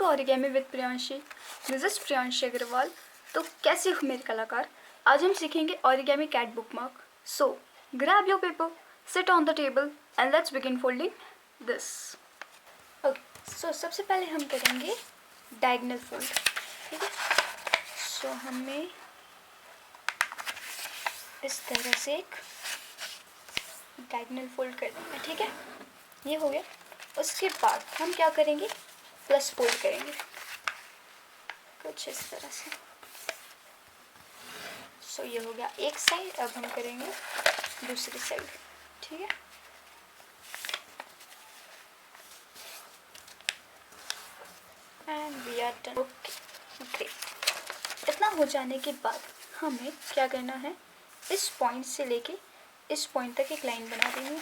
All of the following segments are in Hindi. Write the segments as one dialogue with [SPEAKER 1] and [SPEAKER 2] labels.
[SPEAKER 1] Origami with Priyanshi. This is Priyanshi Agrawal. तो कैसे हो मेरे कलाकार, आज हम सीखेंगे origami cat bookmark. So grab your paper, sit on the table and let's begin folding this. Okay, so सबसे पहले हम करेंगे डायगोनल फोल्ड। ठीक है, सो हमें इस तरह से एक डायगोनल फोल्ड कर देंगे। ठीक है, ये हो गया। उसके बाद हम क्या करेंगे, प्लस फोल्ड करेंगे कुछ इस तरह से। सो ये हो गया एक साइड। अब हम करेंगे दूसरी साइड। ठीक है, and we are done. Okay great. इतना हो जाने के बाद हमें क्या करना है, इस पॉइंट से लेके इस पॉइंट तक एक लाइन बना देंगे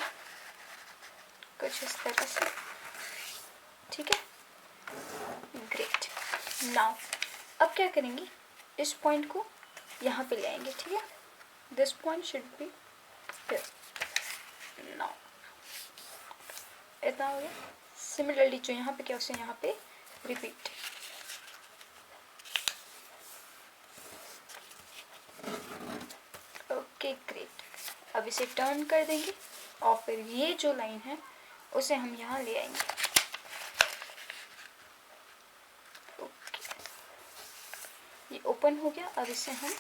[SPEAKER 1] कुछ इस तरह से। ठीक है, ग्रेट। नाउ अब क्या करेंगे, इस पॉइंट को यहाँ पे ले आएंगे। ठीक है, this point should be here. Now इतना हो गया। सिमिलरली जो यहाँ पे क्या उसे यहाँ पे रिपीट। Okay great. अब इसे टर्न कर देंगे और फिर ये जो लाइन है उसे हम यहाँ ले आएंगे। ये ओपन हो गया। अब इसे हम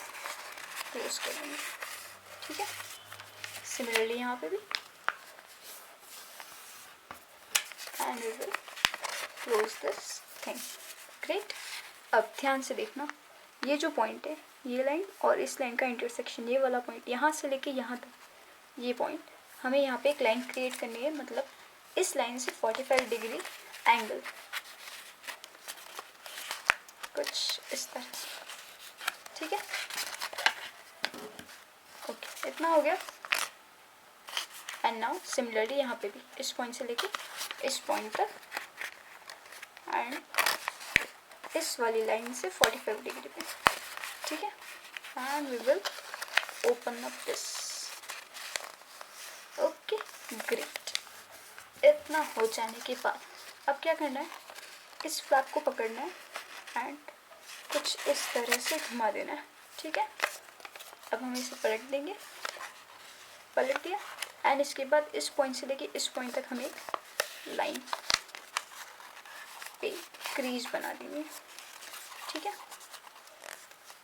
[SPEAKER 1] क्लोज कर देंगे। ठीक है, सिमिलरली यहाँ पे भी, and we will close this thing. Great. अब ध्यान से देखना, ये जो पॉइंट है, ये लाइन और इस लाइन का इंटरसेक्शन, ये वाला पॉइंट, यहाँ से लेके यहाँ तक ये पॉइंट, हमें यहाँ पे एक लाइन क्रिएट करनी है। मतलब इस लाइन से 45 डिग्री एंगल कुछ इस तरह से। ठीक है, ओके इतना हो गया। एंड नाउ सिमिलरली यहाँ पे भी इस पॉइंट से लेके इस पॉइंट तक एंड इस वाली लाइन से 45 डिग्री पे। ठीक है, and we will open up this. Okay great. इतना हो जाने के बाद अब क्या करना है, इस फ्लैग को पकड़ना है एंड कुछ इस तरह से घुमा देना है। ठीक है, अब हम इसे पलट देंगे। पलट दिया एंड इसके बाद इस पॉइंट से लेके इस पॉइंट तक हम एक लाइन पे क्रीज बना देंगे। ठीक है,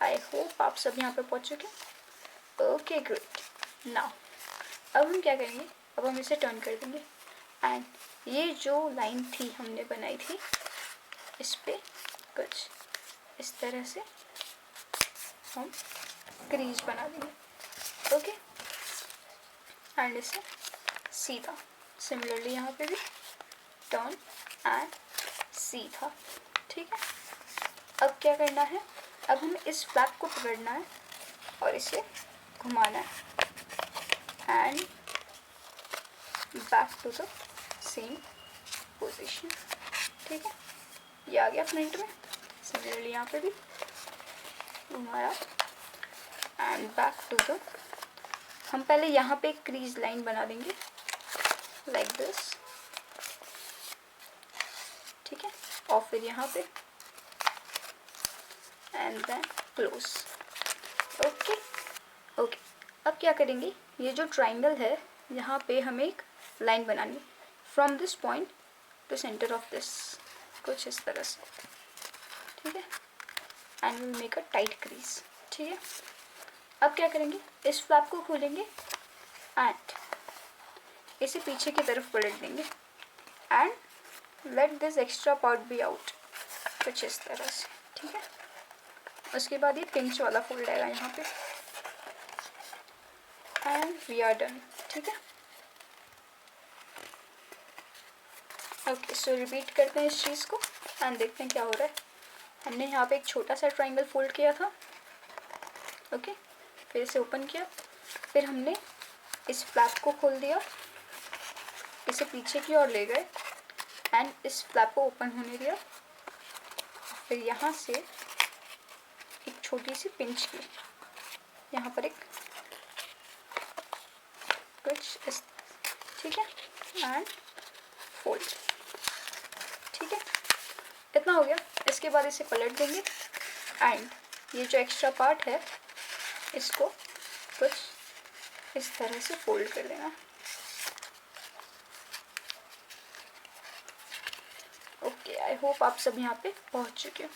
[SPEAKER 1] आई होप आप सब यहाँ पे पहुँच चुके। Okay great. नाउ अब हम क्या करेंगे, अब हम इसे टर्न कर देंगे एंड ये जो लाइन थी हमने बनाई थी, इस पे कुछ इस तरह से हम क्रीज बना देंगे। ओके, एंड इसे सीधा सिमिलरली यहाँ पे भी टर्न एंड सीधा। ठीक है, अब क्या करना है, अब हमें इस फ्लैग को पकड़ना है और इसे घुमाना है and back to the same position. ठीक है, ये आ गया फ्रंट में। सिमिलरली यहाँ पे भी घुमाया एंड बैक टू द, हम पहले यहाँ पे एक क्रीज लाइन बना देंगे लाइक दिस। ठीक है, और फिर यहाँ पे and then close. Okay okay. अब क्या करेंगे, ये जो ट्राइंगल है यहाँ पे हमें एक लाइन बनानी from this point two centre of this कुछ इस तरह से। ठीक है, and will make a tight crease. ठीक है, अब क्या करेंगे, इस फ्लैप को खोलेंगे एंड इसे पीछे की तरफ पलट देंगे and let this extra part be out कुछ इस तरह से। ठीक है, उसके बाद ये पिंच वाला फोल्ड आएगा यहाँ पे एंड वी आर डन। ठीक है, ओके। सो रिपीट करते हैं इस चीज़ को एंड देखते हैं क्या हो रहा है। हमने यहाँ पे एक छोटा सा ट्राइंगल फोल्ड किया था। ओके, फिर इसे ओपन किया, फिर हमने इस फ्लैप को खोल दिया, इसे पीछे की ओर ले गए एंड इस फ्लैप को ओपन होने दिया। फिर यहाँ से एक छोटी सी पिंच की, यहाँ पर एक कुछ इस। ठीक है, एंड फोल्ड। ठीक है, इतना हो गया। इसके बाद इसे पलट देंगे एंड ये जो एक्स्ट्रा पार्ट है इसको कुछ इस तरह से फोल्ड कर देना। ओके, आई होप आप सब यहाँ पे पहुँच चुके हो।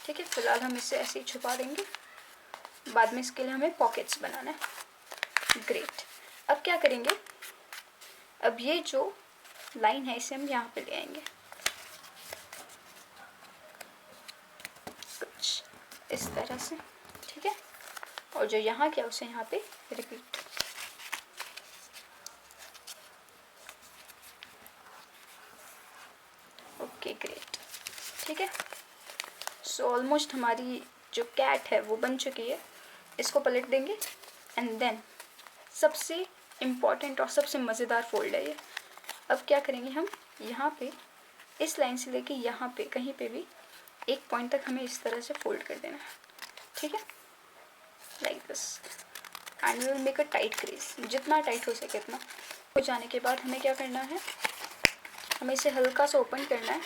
[SPEAKER 1] ठीक है, फिलहाल हम इसे ऐसे ही छुपा देंगे, बाद में इसके लिए हमें पॉकेट्स बनाना है। ग्रेट। अब क्या करेंगे, अब ये जो लाइन है इसे हम यहाँ पे ले आएंगे कुछ इस तरह से। ठीक है, और जो यहाँ क्या उसे यहाँ पे रिपीट। Okay great. ठीक है, सो ऑलमोस्ट हमारी जो कैट है वो बन चुकी है। इसको पलट देंगे एंड देन सबसे इम्पॉर्टेंट और सबसे मज़ेदार फोल्ड है ये। अब क्या करेंगे, हम यहाँ पे इस लाइन से लेके यहाँ पे कहीं पे भी एक पॉइंट तक हमें इस तरह से फोल्ड कर देना है। ठीक है, like this and we will make a tight crease, जितना टाइट हो सके इतना। हो जाने के बाद हमें क्या करना है, हमें इसे हल्का सा ओपन करना है।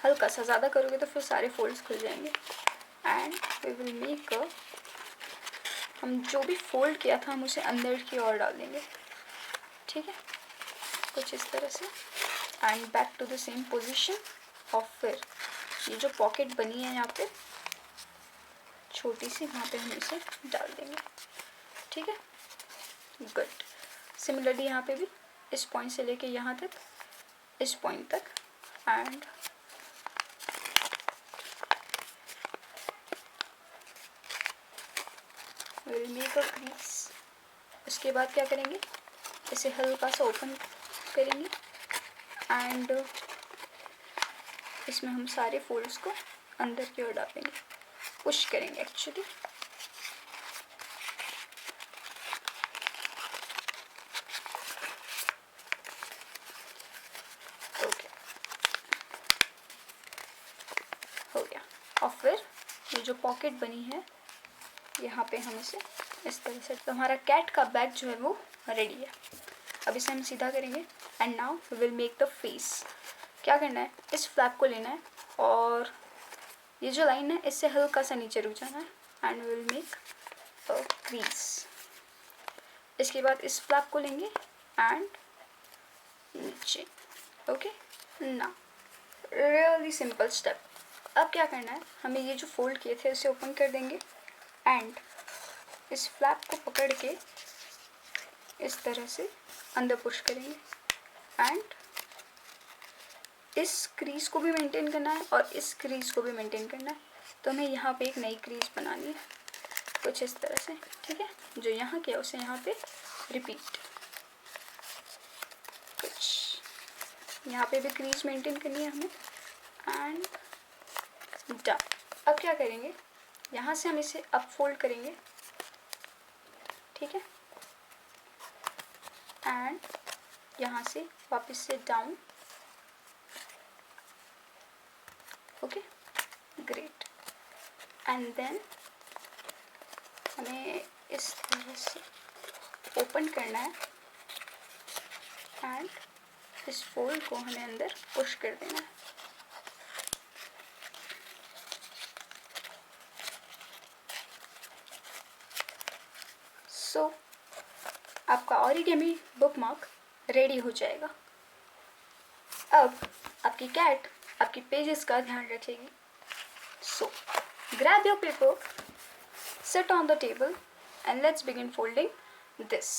[SPEAKER 1] हल्का सा, ज़्यादा करोगे तो फिर सारे फोल्ड्स खुल जाएंगे and we will make a, हम जो भी फोल्ड किया था हम उसे अंदर की ओर डाल देंगे। ठीक है, कुछ इस तरह से and back to the same position. और फिर ये जो पॉकेट बनी है यहाँ पे छोटी सी, वहाँ पे हम इसे डाल देंगे। ठीक है, गुड। सिमिलरली यहाँ पे भी इस पॉइंट से लेके यहाँ तक, इस पॉइंट तक and will make a crease. उसके बाद क्या करेंगे, इसे हल्का सा ओपन करेंगे एंड इसमें हम सारे फोल्ड्स को अंदर की ओर डालेंगे, पुश करेंगे एक्चुअली। ओके, हो गया। और फिर ये जो पॉकेट बनी है यहाँ पे हम इसे इस तरह से, तो हमारा कैट का बैग जो है वो रेडी है। अब इसे हम सीधा करेंगे and now we will make the face. क्या करना है, इस फ्लैप को लेना है और ये जो लाइन है इससे हल्का सा नीचे रुक जाना है and we will make a crease. इसके बाद इस फ्लैप को लेंगे एंड नीचे। ओके, ना रियली सिंपल स्टेप। अब क्या करना है, हमें ये जो फोल्ड किए थे उसे ओपन कर देंगे एंड इस फ्लैप को पकड़ के इस तरह से अंदर पुश करेंगे एंड इस क्रीज को भी मेंटेन करना है और इस क्रीज को भी मेंटेन करना है। तो हमें यहाँ पे एक नई क्रीज बनानी है कुछ इस तरह से। ठीक है, जो यहाँ किया उसे यहाँ पे रिपीट। कुछ यहाँ पे भी क्रीज मेंटेन करनी है हमें एंड डन। अब क्या करेंगे, यहाँ से हम इसे अप फोल्ड करेंगे। ठीक है, एंड यहाँ से वापस से down. Okay great, and then हमें इस तरह से ओपन करना है एंड इस फोल्ड को हमें अंदर पुश कर देना है। सो आपका ओरिगेमी बुकमार्क रेडी हो जाएगा। अब आपकी कैट आपकी पेजेस का ध्यान रखेगी। सो grab your paper, sit on the table and let's begin folding this.